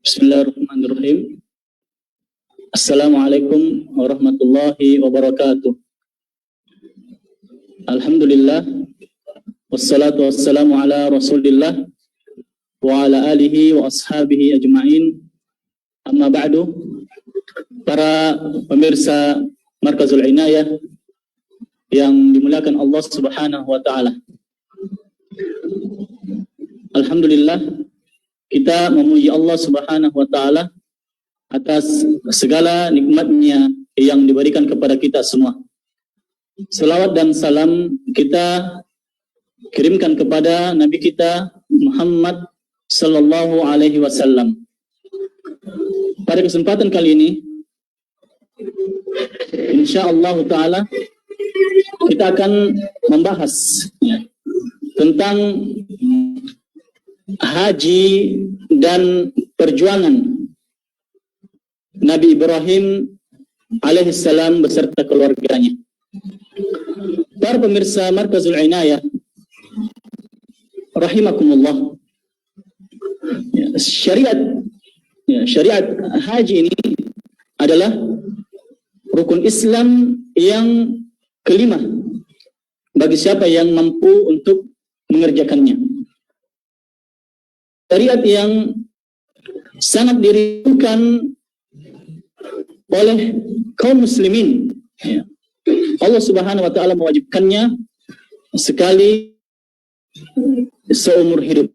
Bismillahirrahmanirrahim. Assalamualaikum warahmatullahi wabarakatuh. Alhamdulillah, wassalatu wassalamu ala rasulillah wa ala alihi wa ashabihi ajma'in. Amma ba'du. Para pemirsa Markazul Inayah yang dimuliakan Allah Subhanahu wa ta'ala, alhamdulillah, kita memuji Allah Subhanahu wa ta'ala atas segala nikmatnya yang diberikan kepada kita semua. Selawat dan salam kita kirimkan kepada Nabi kita Muhammad sallallahu alaihi wasallam. Pada kesempatan kali ini, insyaallah ta'ala, kita akan membahas tentang haji dan perjuangan Nabi Ibrahim alaihissalam beserta keluarganya. Para pemirsa Markazul Inayah rahimakumullah, syariat haji ini adalah rukun Islam yang kelima bagi siapa yang mampu untuk mengerjakannya. Syariat yang sangat dirindukan oleh kaum muslimin. Allah Subhanahu wa ta'ala mewajibkannya sekali seumur hidup.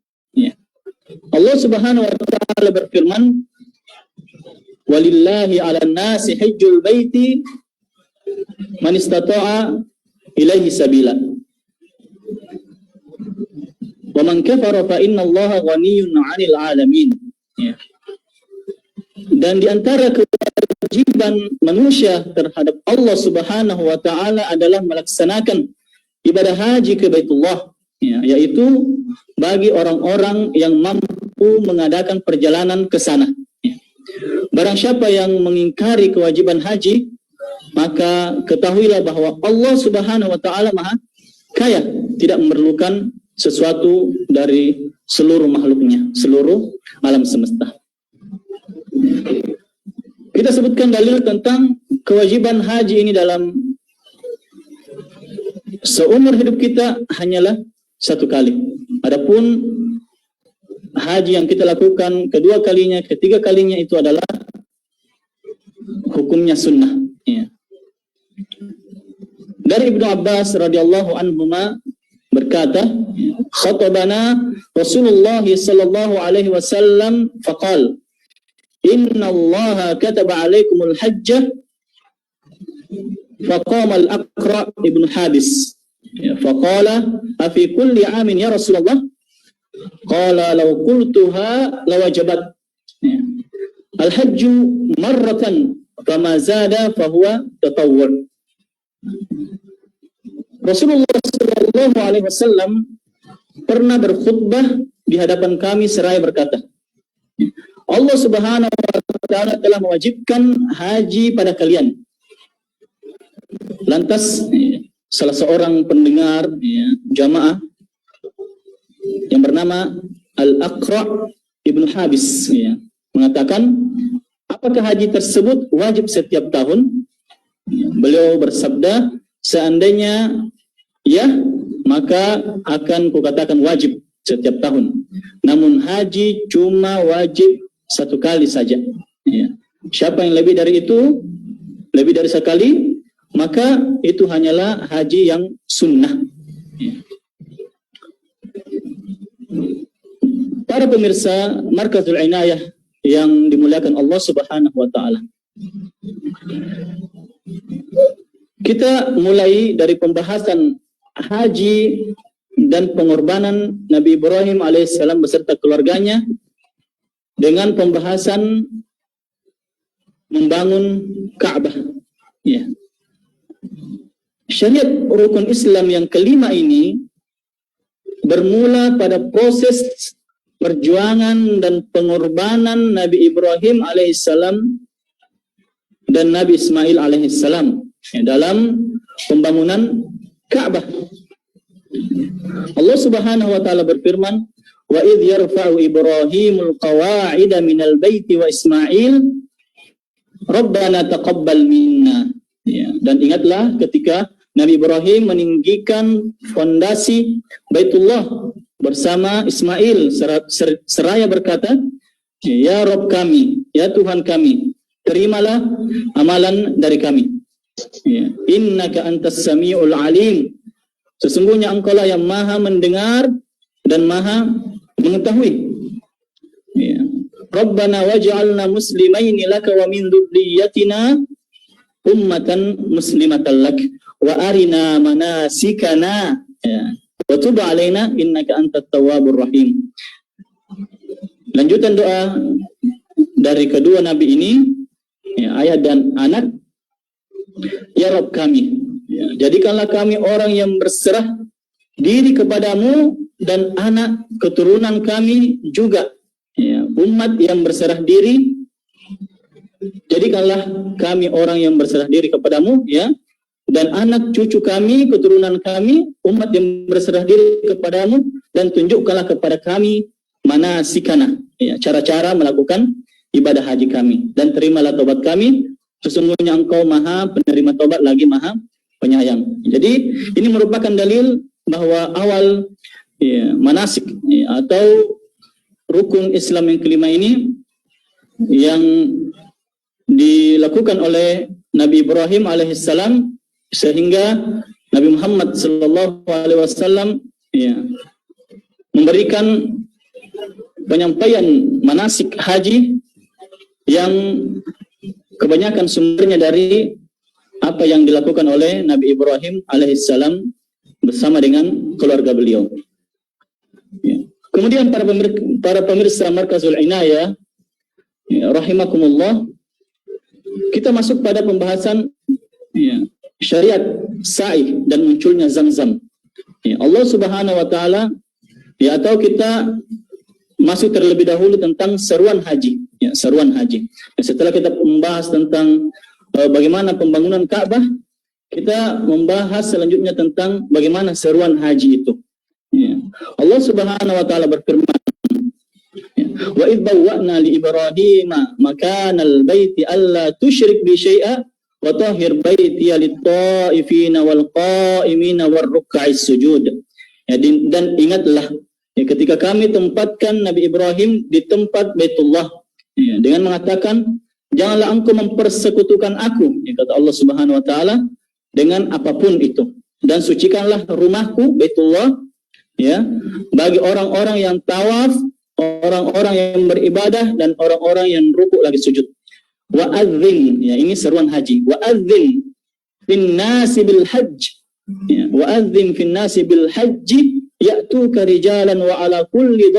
Allah Subhanahu wa ta'ala berfirman, "Walillahi 'alan nasi hajjul baiti man istata'a ilaihi sabila. Wa man kafara fa innallaha ghaniyyun 'anil 'alamin." Dan di antara kewajiban manusia terhadap Allah Subhanahu wa ta'ala adalah melaksanakan ibadah haji ke Baitullah, yaitu bagi orang-orang yang mampu mengadakan perjalanan ke sana. Barang siapa yang mengingkari kewajiban haji, maka ketahuilah bahwa Allah Subhanahu wa ta'ala Maha Kaya, tidak memerlukan sesuatu dari seluruh makhluknya, seluruh alam semesta. Kita sebutkan dalil tentang kewajiban haji ini dalam seumur hidup kita hanyalah satu kali. Adapun haji yang kita lakukan kedua kalinya, ketiga kalinya itu adalah hukumnya sunnah. Dari Ibnu Abbas radhiyallahu anhuma berkata, "Khatabana Rasulullah sallallahu alaihi wasallam faqala, inna Allah kataba alaikumul hajjah." Faqama al-Aqra ibn Habis faqala, "Afi kulli amin ya Rasulullah?" Qala, "Law qultuha lawajabat. Al-hajju marratan fama zada fahuwa tatawwu'." Rasulullah sallallahu alaihi wasallam pernah berkhutbah di hadapan kami seraya berkata, Allah Subhanahu wa ta'ala telah mewajibkan haji pada kalian. Lantas salah seorang pendengar jamaah yang bernama Al-Aqra ibn Habis mengatakan, apakah haji tersebut wajib setiap tahun? Beliau bersabda, seandainya ya, maka akan kukatakan wajib setiap tahun. Namun haji cuma wajib satu kali saja. Siapa yang lebih dari itu, lebih dari sekali, maka itu hanyalah haji yang sunnah. Para pemirsa Markazul Inayah yang dimuliakan Allah Subhanahu wa ta'ala, kita mulai dari pembahasan haji dan pengorbanan Nabi Ibrahim alaihissalam beserta keluarganya dengan pembahasan membangun Ka'bah. Syariat rukun Islam yang kelima ini bermula pada proses perjuangan dan pengorbanan Nabi Ibrahim alaihissalam dan Nabi Ismail alaihissalam dalam pembangunan Ka'bah. Allah Subhanahu wa ta'ala berfirman, wa idh yarfa'u Ibrahimul qawa'ida minal baiti wa Ismail Rabbana taqabbal minna. Ya, dan ingatlah ketika Nabi Ibrahim meninggikan fondasi Baitullah bersama Ismail seraya berkata, ya Rabb kami, ya Tuhan kami, terimalah amalan dari kami. Ya, innaka antas sami'ul alim. Sesungguhnya engkaulah yang maha mendengar dan maha mengetahui. Ya. Rabbana waj'alna muslimaini laka wa min dzurriyyatina ummatan muslimatan lak wa arina manasikana wa tub alaina innaka antat tawwabur rahim. Lanjutan doa dari kedua nabi ini, ya, ayah dan anak, ya Rabb kami, ya, jadikanlah kami orang yang berserah diri kepadamu dan anak keturunan kami juga, ya, umat yang berserah diri. Jadikanlah kami orang yang berserah diri kepadamu, ya, dan anak cucu kami, keturunan kami, umat yang berserah diri kepadamu, dan tunjukkanlah kepada kami manasikana, ya, cara-cara melakukan ibadah haji kami, dan terimalah tobat kami, sesungguhnya engkau maha penerima tobat lagi maha penyayang. Jadi ini merupakan dalil bahwa awal, ya, manasik, ya, atau rukun Islam yang kelima ini yang dilakukan oleh Nabi Ibrahim alaihissalam sehingga Nabi Muhammad sallallahu alaihi wasallam, ya, memberikan penyampaian manasik haji yang kebanyakan sumbernya dari apa yang dilakukan oleh Nabi Ibrahim alaihissalam bersama dengan keluarga beliau. Ya. Kemudian para pemirsa Markazul Inayah, ya, rahimakumullah, kita masuk pada pembahasan, ya, syariat sa'i dan munculnya Zamzam. Ya, Allah Subhanahu wa taala, ya, atau kita masuk terlebih dahulu tentang seruan haji, ya, seruan haji. Ya, setelah kita membahas tentang bagaimana pembangunan Ka'bah, kita membahas selanjutnya tentang bagaimana seruan haji itu. Ya. Allah Subhanahu wa taala berfirman, wa idh bawwa'na li Ibrahima makanal baiti alla tusyrik bi syai'a wa tahhir baiti lit-ta'ifina wal qa'imina war ruk'is sujud. Ya, dan ingatlah, ya, ketika kami tempatkan Nabi Ibrahim di tempat Baitullah, ya, dengan mengatakan janganlah engkau mempersekutukan aku, ya, kata Allah Subhanahu wa taala, dengan apapun itu, dan sucikanlah rumahku Baitullah, ya, bagi orang-orang yang tawaf, orang-orang yang beribadah, dan orang-orang yang rukuk lagi sujud. Wa adzin, ya, ini seruan haji. Wa adzin fin nasi bil hajj, ya, wa adzin fin nasi bil hajj ya'tuka rijalan wa ala kulli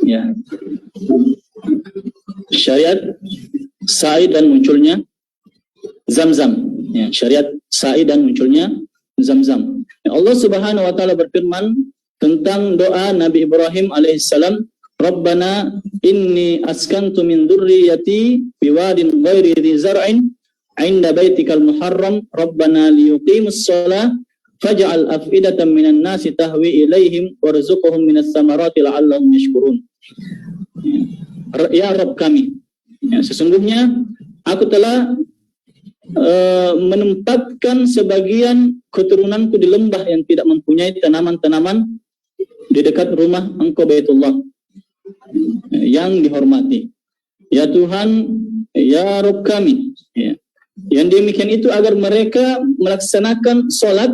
ya, syariat sa'i dan munculnya Zamzam, ya, syariat sa'i dan munculnya Zamzam. Allah Subhanahu wa taala berfirman tentang doa Nabi Ibrahim alaihissalam, Rabbana inni askantu min dzurriyyati biwadin ghairi dzi zar'in 'inda baitikal muharram Rabbana liyuqimus shalah faj'al af'idatan minan nasi tahwi ilaihim warzuqhum minas samarati la'allahum yashkurun. Ya Rabb kami, sesungguhnya aku telah menempatkan sebagian keturunanku di lembah yang tidak mempunyai tanaman-tanaman di dekat rumah Engkau Baitullah yang dihormati. Ya Tuhan, ya Rabb kami, ya. Yang demikian itu agar mereka melaksanakan sholat,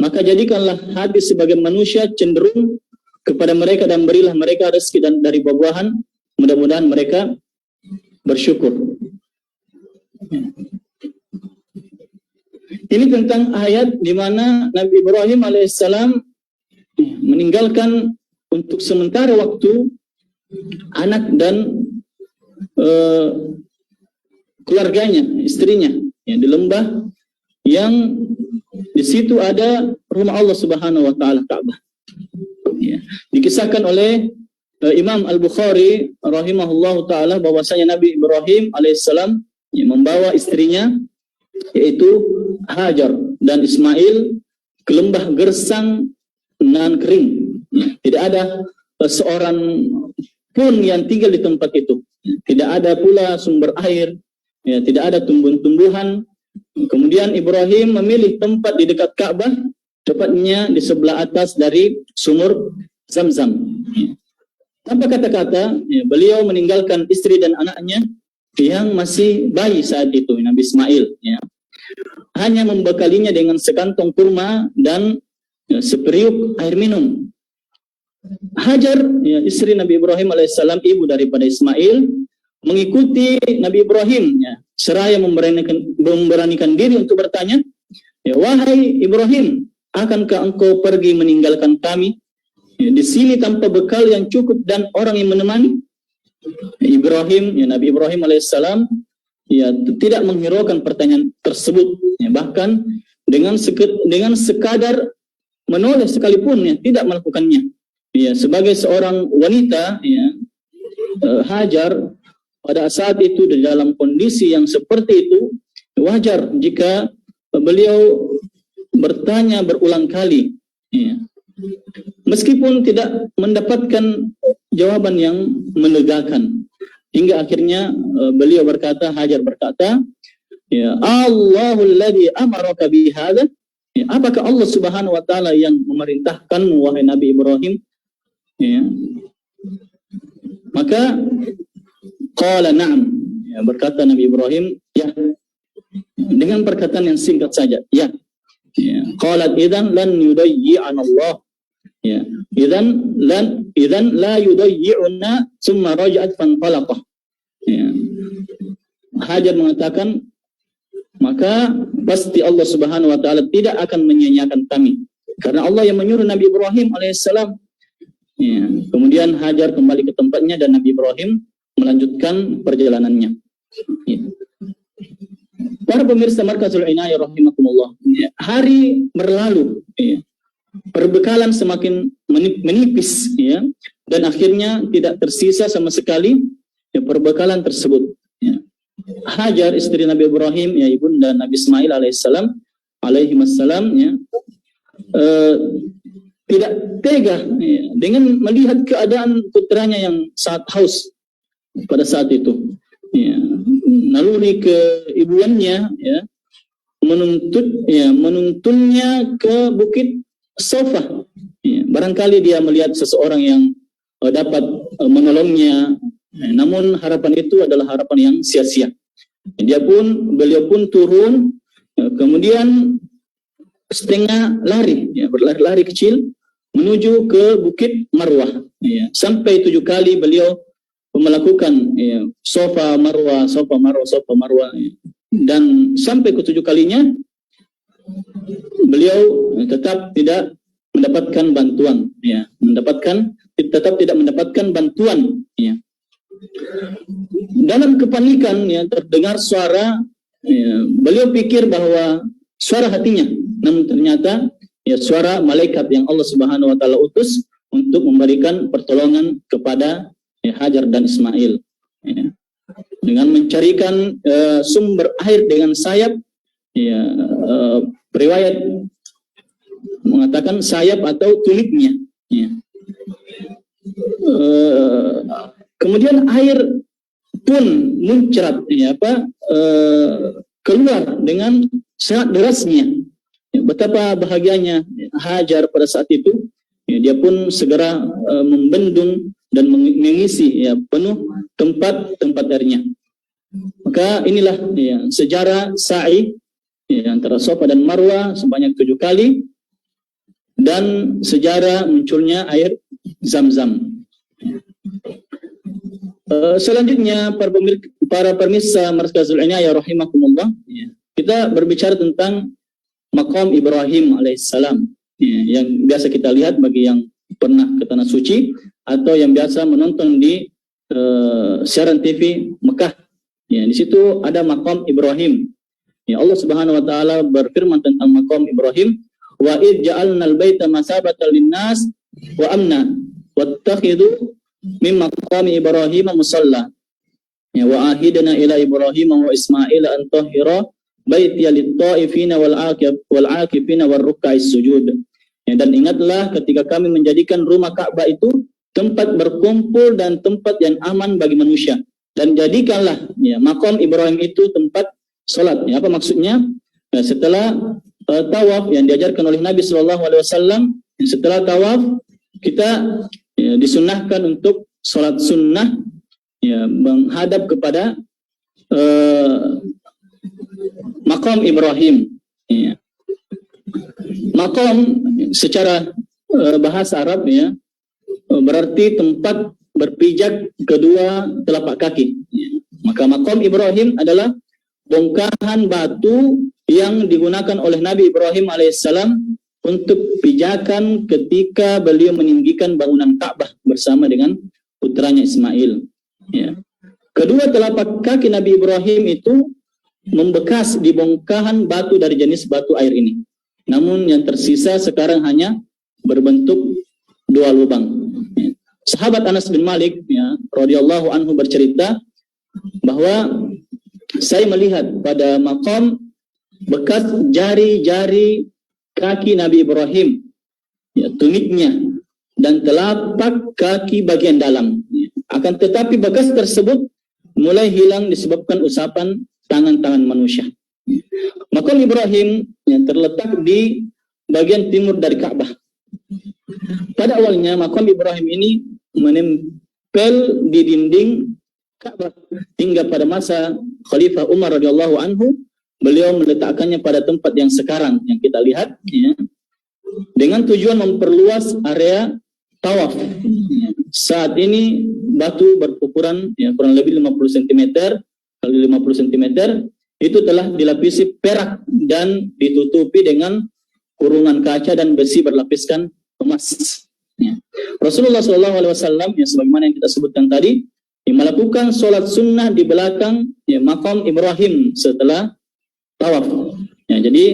maka jadikanlah hati sebagai manusia cenderung kepada mereka dan berilah mereka rezeki dan dari buah-buahan, mudah-mudahan mereka bersyukur. Ini tentang ayat di mana Nabi Ibrahim alaihissalam meninggalkan untuk sementara waktu anak dan keluarganya, istrinya, ya, di lembah yang di situ ada rumah Allah Subhanahu wa taala, Ka'bah. Ya. Dikisahkan oleh Imam Al-Bukhari rahimahullahu taala bahwasanya Nabi Ibrahim alaihissalam membawa istrinya yaitu Hajar dan Ismail ke lembah gersang nan kering. Tidak ada seorang pun yang tinggal di tempat itu. Tidak ada pula sumber air, ya, tidak ada tumbuhan-tumbuhan. Kemudian Ibrahim memilih tempat di dekat Ka'bah, tepatnya di sebelah atas dari sumur Zam-Zam. Tanpa kata-kata, ya, beliau meninggalkan istri dan anaknya yang masih bayi saat itu, Nabi Ismail. Ya. Hanya membekalinya dengan sekantong kurma dan ya, seperiuk air minum. Hajar, ya, istri Nabi Ibrahim alaihissalam, ibu daripada Ismail, mengikuti Nabi Ibrahim, ya, seraya memberanikan diri untuk bertanya, ya, wahai Ibrahim, akankah engkau pergi meninggalkan kami ya, di sini tanpa bekal yang cukup dan orang yang menemani? Ibrahim, ya, Nabi Ibrahim alaihissalam, ya, tidak menghiraukan pertanyaan tersebut, ya, bahkan dengan sekadar menoleh sekalipun, ya, tidak melakukannya. Ya, sebagai seorang wanita, ya, Hajar pada saat itu di dalam kondisi yang seperti itu wajar jika beliau bertanya berulang kali, ya, meskipun tidak mendapatkan jawaban yang melegakan, hingga akhirnya beliau berkata, Hajar berkata, ya, Allahul ladzi amaraka bihadza, ya, apakah Allah Subhanahu wa taala yang memerintahkanmu wahai Nabi Ibrahim? Ya. Maka qala na'am, ya, berkata Nabi Ibrahim, ya, dengan perkataan yang singkat saja, ya. Ya. Qalat idzan lan yudayyi'ana Allah. Ya. Idzan la yudayyi'una tsumma raja'at fantalaqah. Ya. Hajar mengatakan, maka pasti Allah Subhanahu wa taala tidak akan menyia-nyiakan kami. Karena Allah yang menyuruh Nabi Ibrahim alaihissalam. Ya. Kemudian Hajar kembali ke tempatnya dan Nabi Ibrahim melanjutkan perjalanannya. Ya. Para pemirsa Markazul Inayah rahimakumullah, ya, hari berlalu, ya, perbekalan semakin menipis, ya, dan akhirnya tidak tersisa sama sekali, ya, perbekalan tersebut. Ya. Hajar istri Nabi Ibrahim, ya, ibunda Nabi Ismail alaihissalam, ya, tidak tega, ya, dengan melihat keadaan putranya yang sangat haus pada saat itu. Ya, naluri keibuannya, ya, menuntunnya ke Bukit Safa. Ya, barangkali dia melihat seseorang yang dapat menolongnya, ya, namun harapan itu adalah harapan yang sia-sia. Beliau pun turun, ya, kemudian setengah lari, ya, berlari-lari kecil menuju ke Bukit Marwah. Ya, sampai 7 kali beliau melakukan, ya, Safa Marwah, ya. Dan sampai ke 7 kalinya beliau tetap tidak mendapatkan bantuan, ya, tetap tidak mendapatkan bantuan, ya. Dalam kepanikan, ya, terdengar suara, ya, beliau pikir bahwa suara hatinya, namun ternyata ya suara malaikat yang Allah Subhanahu wa taala utus untuk memberikan pertolongan kepada Hajar dan Ismail. Ya. Dengan mencarikan sumber air dengan sayap, ya, riwayat mengatakan sayap atau tulipnya. Ya. Kemudian air pun muncrat, ya, keluar dengan sangat derasnya. Ya, betapa bahagianya Hajar pada saat itu. Ya, dia pun segera membendung dan mengisi, ya, penuh tempat airnya. Maka inilah, ya, sejarah sa'i, ya, antara Safa dan Marwah sebanyak 7 kali, dan sejarah munculnya air Zam-Zam. Selanjutnya para pemirsa Markazul Inayah rahimakumullah, ya, kita berbicara tentang maqam Ibrahim alaihissalam, ya, yang biasa kita lihat bagi yang pernah ke Tanah Suci atau yang biasa menonton di siaran TV Mekah. Ya, di situ ada maqam Ibrahim. Ya, Allah Subhanahu wa taala berfirman tentang maqam Ibrahim, wa id ja'alnal baita masabatan linnas wa amna wattakhidhu min maqami Ibrahim musalla. Ya, wa ahidna ila Ibrahim wa Ismail an tahhira baiti lit-ta'ifina wal 'akifina war ruk'ais sujud. Ya, dan ingatlah ketika kami menjadikan rumah Ka'bah itu tempat berkumpul dan tempat yang aman bagi manusia. Dan jadikanlah, ya, maqam Ibrahim itu tempat salat. Ya, apa maksudnya? Ya, setelah tawaf yang diajarkan oleh Nabi SAW, setelah tawaf kita, ya, disunnahkan untuk salat sunnah, ya, menghadap kepada maqam Ibrahim. Ya. Maqam secara bahasa Arab, ya, berarti tempat berpijak kedua telapak kaki. Maka maqam Ibrahim adalah bongkahan batu yang digunakan oleh Nabi Ibrahim alaihissalam untuk pijakan ketika beliau meninggikan bangunan Ka'bah bersama dengan putranya Ismail. Ya. Kedua telapak kaki Nabi Ibrahim itu membekas di bongkahan batu dari jenis batu air ini. Namun yang tersisa sekarang hanya berbentuk 2 lubang. Ya. Sahabat Anas bin Malik, ya, radhiyallahu anhu bercerita bahwa saya melihat pada maqam bekas jari-jari kaki Nabi Ibrahim, ya, tuniknya dan telapak kaki bagian dalam. Ya. Akan tetapi bekas tersebut mulai hilang disebabkan usapan tangan-tangan manusia. Maqam Ibrahim yang terletak di bagian timur dari Ka'bah. Pada awalnya maqam Ibrahim ini menempel di dinding Ka'bah hingga pada masa Khalifah Umar radhiyallahu anhu beliau meletakkannya pada tempat yang sekarang yang kita lihat, ya, dengan tujuan memperluas area tawaf. Ya. Saat ini batu berukuran, ya, kurang lebih 50 cm kali 50 cm itu telah dilapisi perak dan ditutupi dengan kurungan kaca dan besi berlapiskan emas. Ya. Rasulullah SAW, ya, sebagaimana yang kita sebutkan tadi, yang melakukan sholat sunnah di belakang, ya, maqam Ibrahim setelah tawaf. Ya, jadi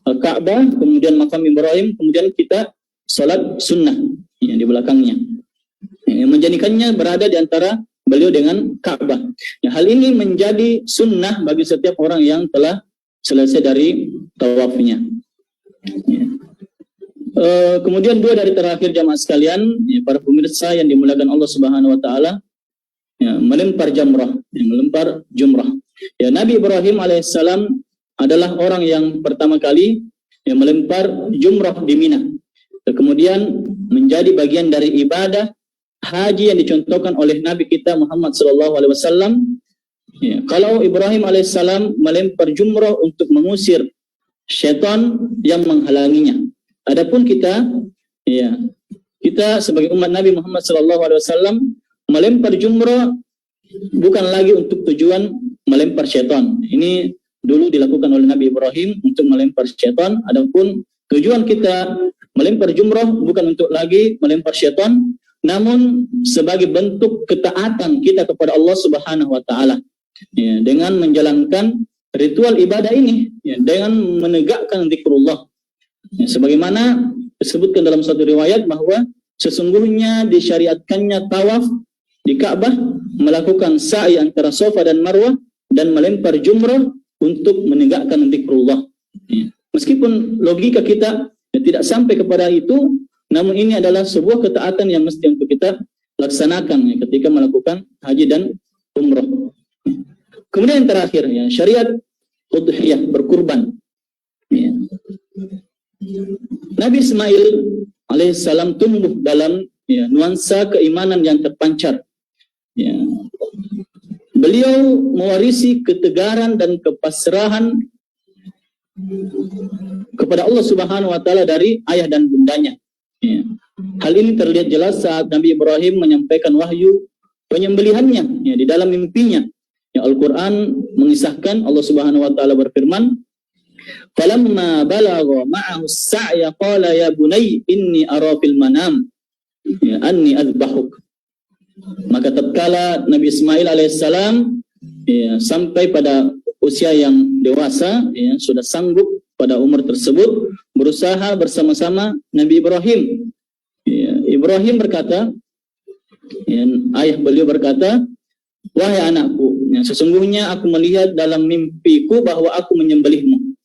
Ka'bah, kemudian maqam Ibrahim, kemudian kita sholat sunnah, ya, di belakangnya. Ya, menjadikannya berada di antara beliau dengan Ka'bah. Ya, hal ini menjadi sunnah bagi setiap orang yang telah selesai dari tawafnya. Ya. Kemudian 2 dari terakhir jamaah sekalian, ya, para pemirsa yang dimuliakan Allah Subhanahu wa taala, ya, melempar jamrah, ya, melempar jumrah. Ya, Nabi Ibrahim alaihissalam adalah orang yang pertama kali, ya, melempar jumrah di Mina. Ya, kemudian menjadi bagian dari ibadah haji yang dicontohkan oleh Nabi kita Muhammad SAW. Ya, kalau Ibrahim alaihissalam melempar jumrah untuk mengusir syaitan yang menghalanginya. Adapun kita, ya, kita sebagai umat Nabi Muhammad SAW melempar jumrah bukan lagi untuk tujuan melempar syaitan. Ini dulu dilakukan oleh Nabi Ibrahim untuk melempar syaitan. Adapun tujuan kita melempar jumrah bukan untuk lagi melempar syaitan, namun sebagai bentuk ketaatan kita kepada Allah Subhanahu wa taala. Ya, dengan menjalankan ritual ibadah ini, ya, dengan menegakkan zikrullah. Ya, sebagaimana disebutkan dalam suatu riwayat bahwa sesungguhnya disyariatkannya tawaf di Ka'bah, melakukan sa'i antara Safa dan Marwah, dan melempar jumrah untuk menegakkan zikrullah. Ya. Meskipun logika kita tidak sampai kepada itu, namun ini adalah sebuah ketaatan yang mesti untuk kita laksanakan ya, ketika melakukan haji dan umrah. Kemudian yang terakhir ya, syariat udhiyah, berkurban. Ya. Nabi Ismail alaihissalam tumbuh dalam ya, nuansa keimanan yang terpancar. Ya. Beliau mewarisi ketegaran dan kepasrahan kepada Allah Subhanahu wa taala dari ayah dan bundanya. Ya. Hal ini terlihat jelas saat Nabi Ibrahim menyampaikan wahyu penyembelihannya ya, di dalam mimpinya. Ya, Al-Quran mengisahkan Allah Subhanahu wa taala berfirman, "Falamma balagha ma'ahu as-sa'ya qala ya bunayya inni ara fil manam ya, anni azbahuk." Maka tatkala Nabi Ismail alaihissalam ya, sampai pada usia yang dewasa ya, sudah sanggup pada umur tersebut, berusaha bersama-sama Nabi Ibrahim. Ya, Ibrahim berkata, ya, ayah beliau berkata, "Wahai anakku, ya, sesungguhnya aku melihat dalam mimpiku bahwa aku menyembelihmu.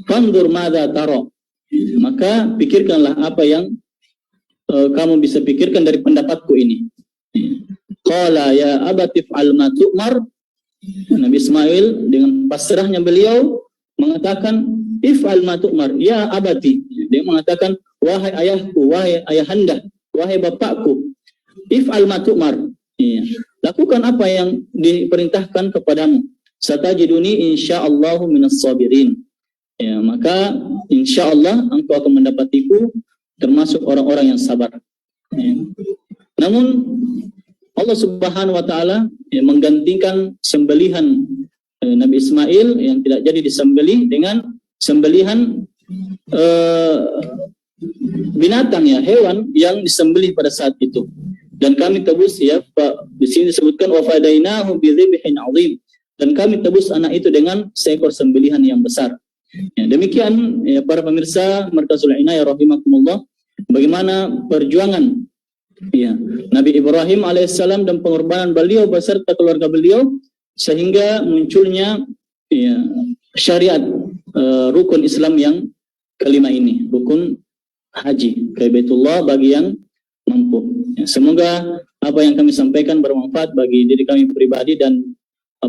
Fandur madza tara." Maka pikirkanlah apa yang kamu bisa pikirkan dari pendapatku ini. Qala ya abati fa'al ma tu'mar. Nabi Ismail dengan pasrahnya beliau mengatakan if'al ma tu'mar, ya abati. Dia mengatakan wahai ayahku, wahai ayahanda, wahai bapakku, if'al ma tu'mar. Ya. Lakukan apa yang diperintahkan kepadamu. Satajiduni insyaallahu minas sabirin. Ya, maka insyaallah engkau akan mendapatiku termasuk orang-orang yang sabar. Ya. Namun Allah Subhanahu wa taala ya, menggantikan sembelihan Nabi Ismail yang tidak jadi disembelih dengan sembelihan binatang ya, hewan yang disembelih pada saat itu. Dan kami tebus ya, di sini disebutkan wa fadainahu bi dzibhin 'adzim, dan kami tebus anak itu dengan seekor sembelihan yang besar. Ya, demikian ya, para pemirsa Markazul Inayah rahimakumullah, bagaimana perjuangan ya, Nabi Ibrahim alaihissalam dan pengorbanan beliau beserta keluarga beliau sehingga munculnya ya, syariat rukun Islam yang kelima ini, rukun haji ke Baitullah bagi yang mampu. Ya, semoga apa yang kami sampaikan bermanfaat bagi diri kami pribadi dan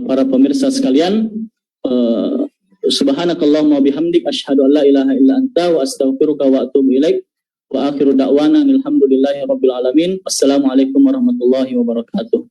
para pemirsa sekalian. Subhanakallahumma bihamdik asyhadu an la ilaha illa anta wa astaghfiruka wa atubu ilaik. Wa akhiru da'wana alhamdulillahi rabbil alamin. Assalamualaikum warahmatullahi wabarakatuh.